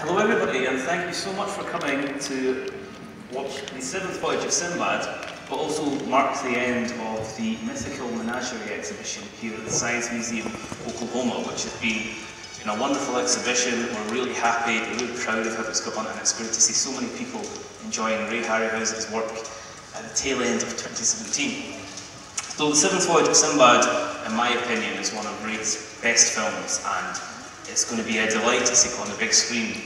Hello everybody, and thank you so much for coming to watch the 7th Voyage of Sinbad, but also mark the end of the Mythical Menagerie exhibition here at the Science Museum, Oklahoma, which has been a wonderful exhibition. We're really happy, we're really proud of how it's gone, and it's great to see so many people enjoying Ray Harryhausen's work at the tail end of 2017. So the 7th Voyage of Sinbad, in my opinion, is one of Ray's best films, and it's going to be a delight to see it on the big screen.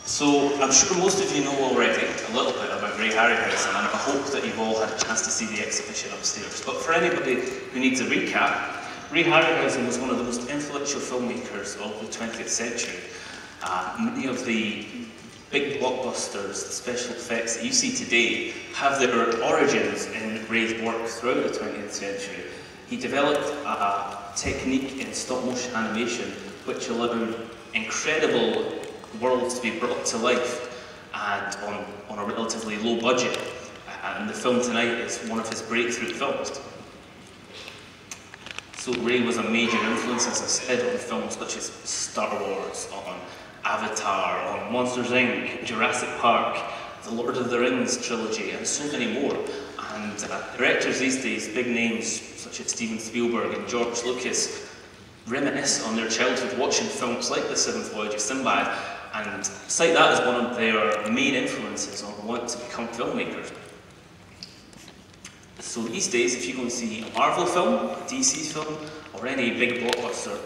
So I'm sure most of you know already a little bit about Ray Harryhausen, and I hope that you've all had a chance to see the exhibition upstairs. But for anybody who needs a recap, Ray Harryhausen was one of the most influential filmmakers of the 20th century. Many of the big blockbusters, the special effects that you see today, have their origins in Ray's work throughout the 20th century. He developed a technique in stop-motion animation which allowed incredible worlds to be brought to life and on a relatively low budget. And the film tonight is one of his breakthrough films. So Ray was a major influence, as I said, on films such as Star Wars, on Avatar, on Monsters Inc., Jurassic Park, the Lord of the Rings trilogy, and so many more. And directors these days, big names such as Steven Spielberg and George Lucas, reminisce on their childhood watching films like The 7th Voyage of Sinbad and cite that as one of their main influences on wanting to become filmmakers. So these days, if you go and see a Marvel film, a DC film, or any big blockbuster,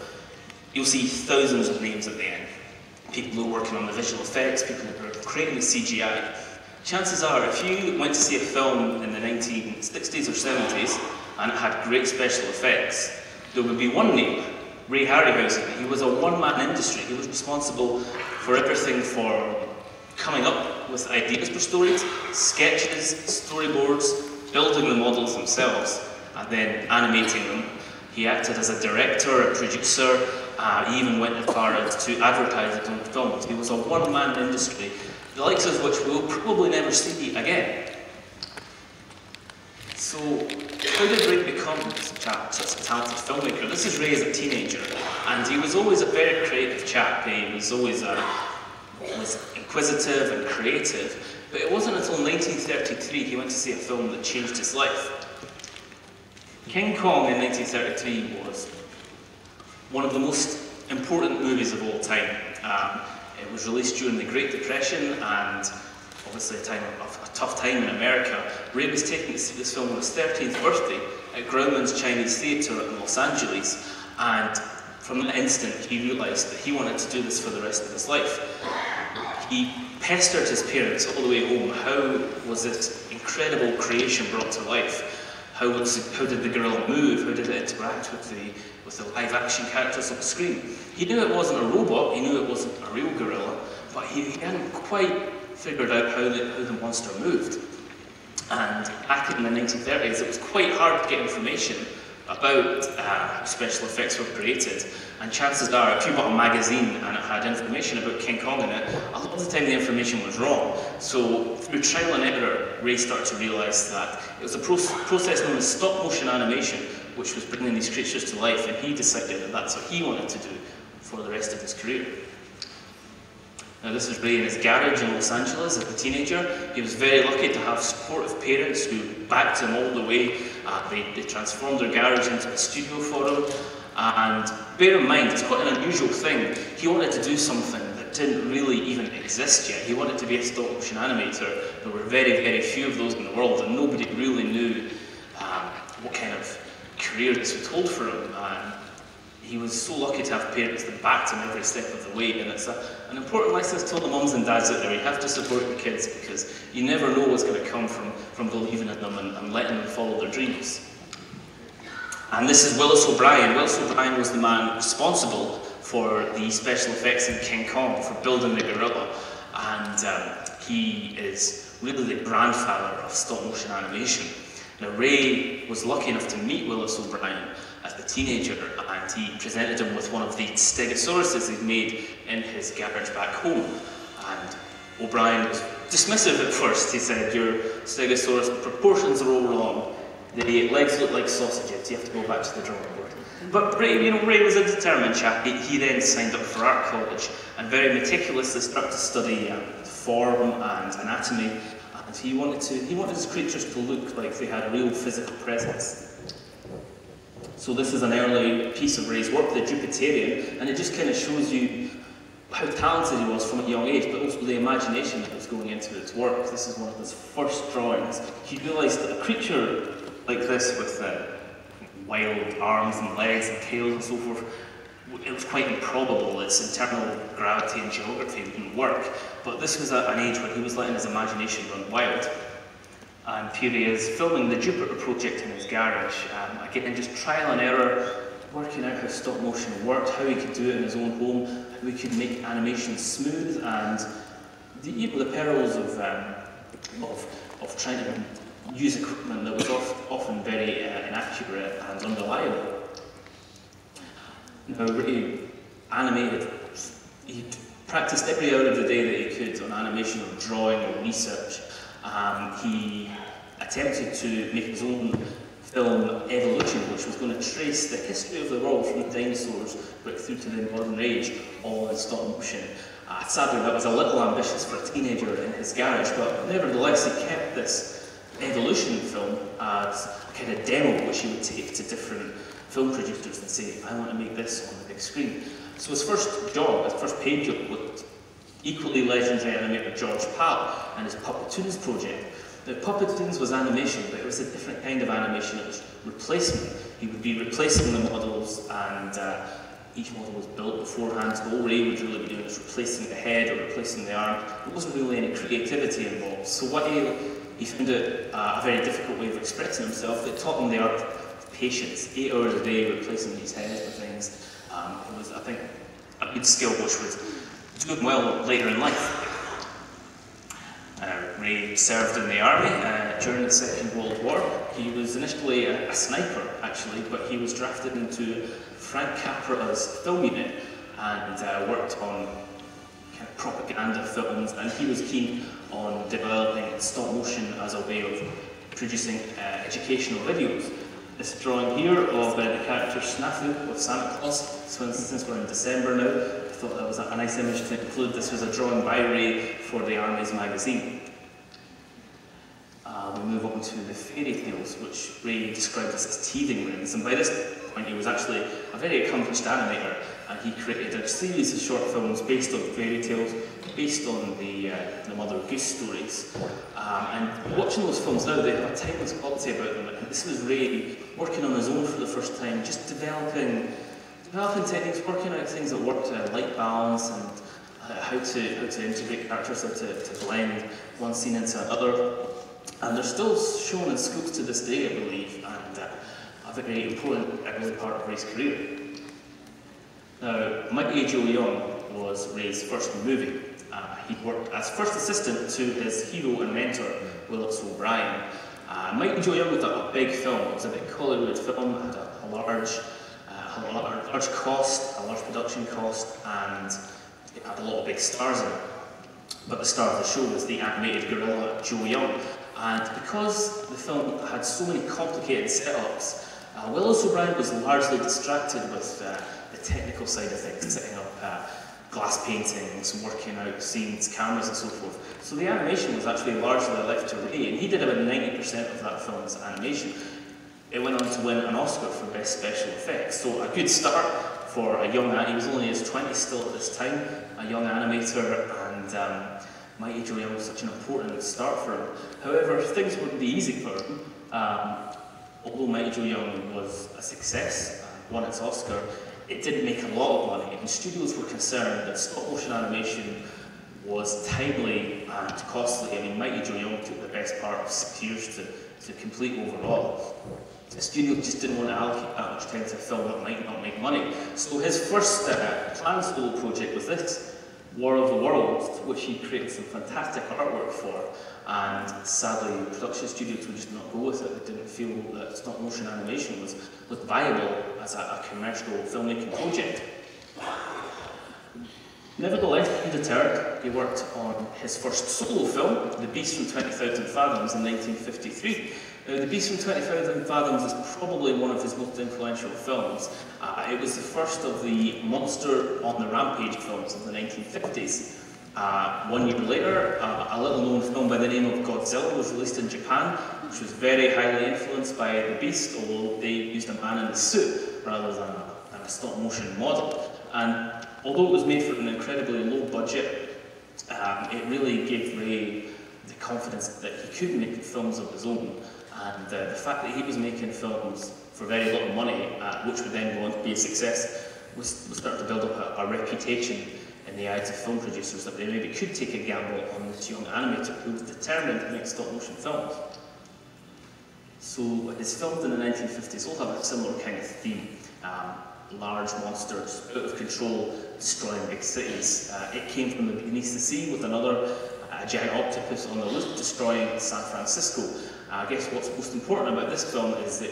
you'll see thousands of names at the end. People who are working on the visual effects, people who are creating the CGI. Chances are, if you went to see a film in the 1960s or 70s and it had great special effects, there would be one name, Ray Harryhausen. He was a one-man industry. He was responsible for everything for coming up with ideas for stories, sketches, storyboards, building the models themselves, and then animating them. He acted as a director, a producer, he even went as far as to advertise his own films. He was a one-man industry, the likes of which we'll probably never see again. So, how did Ray become such a talented filmmaker? This is Ray as a teenager, and he was always a very creative chap. He was always was inquisitive and creative, but it wasn't until 1933 he went to see a film that changed his life. King Kong in 1933 was one of the most important movies of all time. It was released during the Great Depression and obviously a tough time in America. Ray was taken to see this film on his 13th birthday at Grauman's Chinese Theatre in Los Angeles, and from that instant he realised that he wanted to do this for the rest of his life. He pestered his parents all the way home. How was this incredible creation brought to life? How did the gorilla move? How did it interact with the live-action characters on the screen? He knew it wasn't a robot, he knew it wasn't a real gorilla, but he hadn't quite figured out how the monster moved. And back in the 1930s, it was quite hard to get information about how special effects were created. And chances are, if you bought a magazine and it had information about King Kong in it, a lot of the time the information was wrong. So through trial and error, Ray started to realise that it was a process known as stop-motion animation, which was bringing these creatures to life, and he decided that that's what he wanted to do for the rest of his career. Now this is Ray in his garage in Los Angeles as a teenager. He was very lucky to have supportive parents who backed him all the way. They transformed their garage into a studio for him. And bear in mind, it's quite an unusual thing. He wanted to do something that didn't really even exist yet. He wanted to be a stop-motion animator. There were very, very few of those in the world, and nobody really knew what kind of career this would hold for him. He was so lucky to have parents that backed him every step of the way, and it's an important lesson to all the mums and dads out there. You have to support your kids because you never know what's going to come from believing in them and letting them follow their dreams. And this is Willis O'Brien. Willis O'Brien was the man responsible for the special effects in King Kong, for building the gorilla, and he is really the grandfather of stop-motion animation. Now Ray was lucky enough to meet Willis O'Brien as a teenager, and he presented him with one of the stegosauruses he'd made in his garage back home. And O'Brien was dismissive at first. He said, "Your stegosaurus, the proportions are all wrong. The legs look like sausages. You have to go back to the drawing board." But Ray was a determined chap. He then signed up for art college and very meticulously started to study form and anatomy. And he wanted his creatures to look like they had real physical presence. So this is an early piece of Ray's work, the Jupiterian, and it just kind of shows you how talented he was from a young age, but also the imagination that was going into his work. This is one of his first drawings. He realised that a creature like this with wild arms and legs and tails and so forth, it was quite improbable. Its internal gravity and geography wouldn't work. But this was at an age when he was letting his imagination run wild. And here he is filming the Jupiter project in his garage. Again, just trial and error, working out how stop motion worked, how he could do it in his own home, how he could make animation smooth, and the perils of trying to use equipment that was often very inaccurate and unreliable. Now, he animated, he practiced every hour of the day that he could on animation or drawing or research. He attempted to make his own film Evolution, which was going to trace the history of the world from the dinosaurs right through to the modern age, all in stop motion. Sadly, that was a little ambitious for a teenager in his garage, but nevertheless he kept this Evolution film as a kind of demo which he would take to different film producers and say, I want to make this on the big screen. So his first job, his first paid job, with equally legendary animator George Pal and his Puppetoons project. Now, Puppetoons was animation, but it was a different kind of animation. It was replacement. He would be replacing the models, and each model was built beforehand, so all Ray would really be doing was replacing the head or replacing the arm. There wasn't really any creativity involved. So what he found it a very difficult way of expressing himself. It taught him the art of patience, 8 hours a day replacing these heads with things. It was, I think, a good skill which would do him well later in life. Ray served in the army during the Second World War. He was initially a sniper, actually, but he was drafted into Frank Capra's film unit and worked on kind of propaganda films, and he was keen on developing stop motion as a way of producing educational videos. This drawing here of the character Snafu with Santa Claus, since we're in December now, I thought that was a nice image to include. This was a drawing by Ray for the Army's magazine. We move on to the fairy tales, which Ray described as teething rings, and by this point he was actually a very accomplished animator, and he created a series of short films based on fairy tales, based on the Mother Goose stories. And watching those films now, they have a timeless quality about them, and this was Ray working on his own for the first time, just developing techniques, working out things that worked, light balance, and how to integrate characters, how to blend one scene into another. And they're still shown in schools to this day, I believe, and a very important early part of Ray's career. Now, Mighty Joe Young was Ray's first movie. He worked as first assistant to his hero and mentor, Willis O'Brien. Mighty Joe Young was a big film. It was a big Hollywood film. It had a large cost, a large production cost, and it had a lot of big stars in it. But the star of the show was the animated gorilla Joe Young. And because the film had so many complicated setups, Willis O'Brien was largely distracted with the technical side of things, setting up glass paintings, working out scenes, cameras and so forth. So the animation was actually largely left to Ray, and he did about 90% of that film's animation. It went on to win an Oscar for Best Special Effects, so a good start for a young animator. He was only in his 20s still at this time, a young animator, and Mighty Joe Young was such an important start for him. However, things wouldn't be easy for him. Although Mighty Joe Young was a success and won its Oscar, it didn't make a lot of money, and studios were concerned that stop-motion animation was timely and costly. I mean, Mighty Joe Young took the best part of 6 years to complete overall. The studio just didn't want to allocate that much time to a film that might not make money. So his first planned solo project was this, War of the Worlds, which he created some fantastic artwork for, and sadly production studios would just not go with it. They didn't feel that stop motion animation was viable as a commercial filmmaking project. Nevertheless, undeterred, he worked on his first solo film, The Beast from 20,000 Fathoms, in 1953. Now, The Beast from 20,000 Fathoms is probably one of his most influential films. It was the first of the monster on the rampage films of the 1950s. 1 year later, a little-known film by the name of Godzilla was released in Japan, which was very highly influenced by The Beast, although they used a man in a suit rather than a stop-motion model. And although it was made for an incredibly low budget, it really gave Ray the confidence that he could make films of his own. And the fact that he was making films for very little money, which would then go on to be a success, was starting to build up a reputation in the eyes of film producers that they maybe could take a gamble on this young animator who was determined to make stop-motion films. So his films in the 1950s all have a similar kind of theme. Large monsters, out of control, destroying big cities. It came from beneath the sea with another giant octopus on the loose, destroying San Francisco. I guess what's most important about this film is that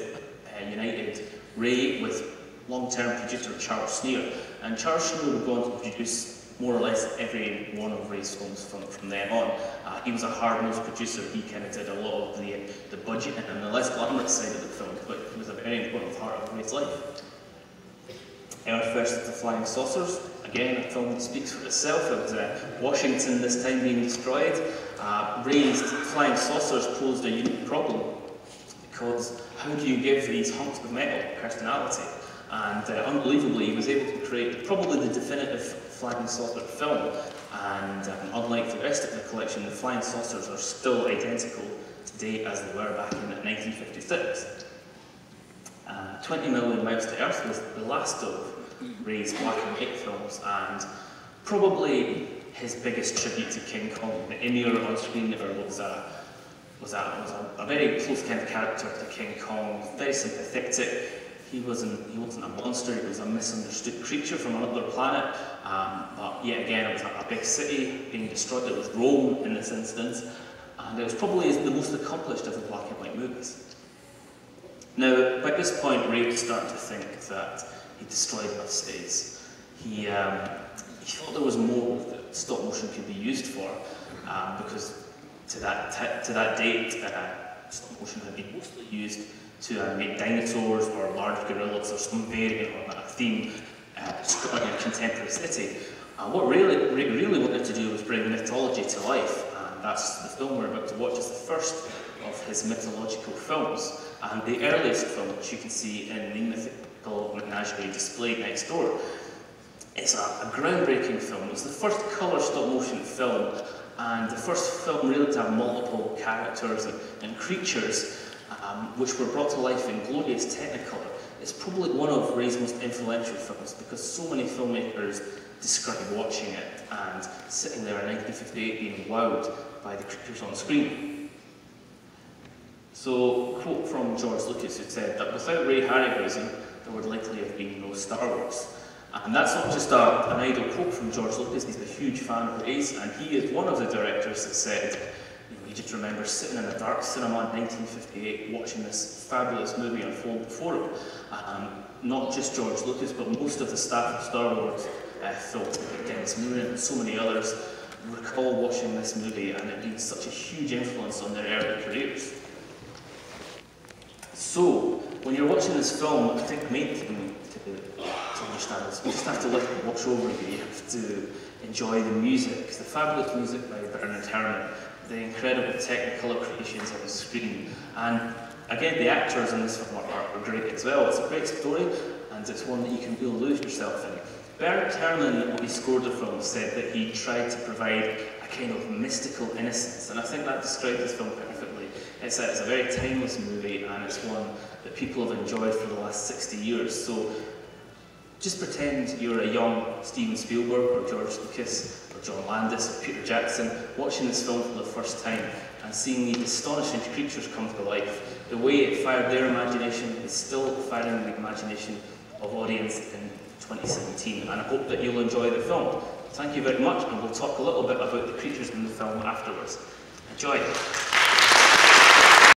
united Ray with long-term producer Charles Schneer. And Charles Schneer would go on to produce more or less every one of Ray's films from then on. He was a hard-nosed producer. He kind of did a lot of the budget and the less glamorous side of the film, but it was a very important part of Ray's life. Earth vs. the Flying Saucers, again a film that speaks for itself. It was Washington this time being destroyed. Ray's flying saucers posed a unique problem, because how do you give these hunks of metal personality? And unbelievably, he was able to create probably the definitive flying saucer film. And unlike the rest of the collection, the flying saucers are still identical today as they were back in 1956. 20 Million Miles to Earth was the last of Ray's black and white films, and probably his biggest tribute to King Kong. The Ymir on screen was a very close kind of character to King Kong, very sympathetic. He wasn't a monster, he was a misunderstood creature from another planet. But yet again, it was a big city being destroyed. It was Rome in this instance, and it was probably the most accomplished of the black and white movies. Now, by this point, Ray was starting to think that he destroyed enough cities. He thought there was more that stop motion could be used for, because to that date, stop motion had been mostly used to animate dinosaurs or large gorillas or some variant on that theme destroying a contemporary city. What Ray really wanted to do was bring mythology to life, and that's the film we're about to watch. Is the first of his mythological films, and the earliest film, which you can see in the Mythical Menagerie displayed next door. It's a groundbreaking film. It's the first colour stop-motion film, and the first film really to have multiple characters and creatures, which were brought to life in glorious Technicolor. It's probably one of Ray's most influential films, because so many filmmakers describe watching it and sitting there in 1958 being wowed by the creatures on screen. So, a quote from George Lucas, who said that without Ray Harryhausen, there would likely have been no Star Wars. And that's not just an idle quote from George Lucas. He's a huge fan of Ray's, and he is one of the directors that said, he just remembers sitting in a dark cinema in 1958 watching this fabulous movie unfold before him. Not just George Lucas, but most of the staff of Star Wars, Phil, Dennis Muren, and so many others, recall watching this movie and it being such a huge influence on their early careers. So, when you're watching this film, I think the main thing to understand is you just have to let it wash over you. You have to enjoy the music, the fabulous music by Bernard Herrmann, the incredible Technicolor creations on the screen, and again, the actors in this film are great as well. It's a great story, and it's one that you can really lose yourself in. Bernard Herrmann, when he scored the film, said that he tried to provide a kind of mystical innocence, and I think that describes this film perfectly. It's a very timeless movie, and it's one that people have enjoyed for the last 60 years. So just pretend you're a young Steven Spielberg or George Lucas or John Landis or Peter Jackson watching this film for the first time and seeing these astonishing creatures come to life. The way it fired their imagination is still firing the imagination of audience in 2017, and I hope that you'll enjoy the film. Thank you very much, and we'll talk a little bit about the creatures in the film afterwards. Enjoy!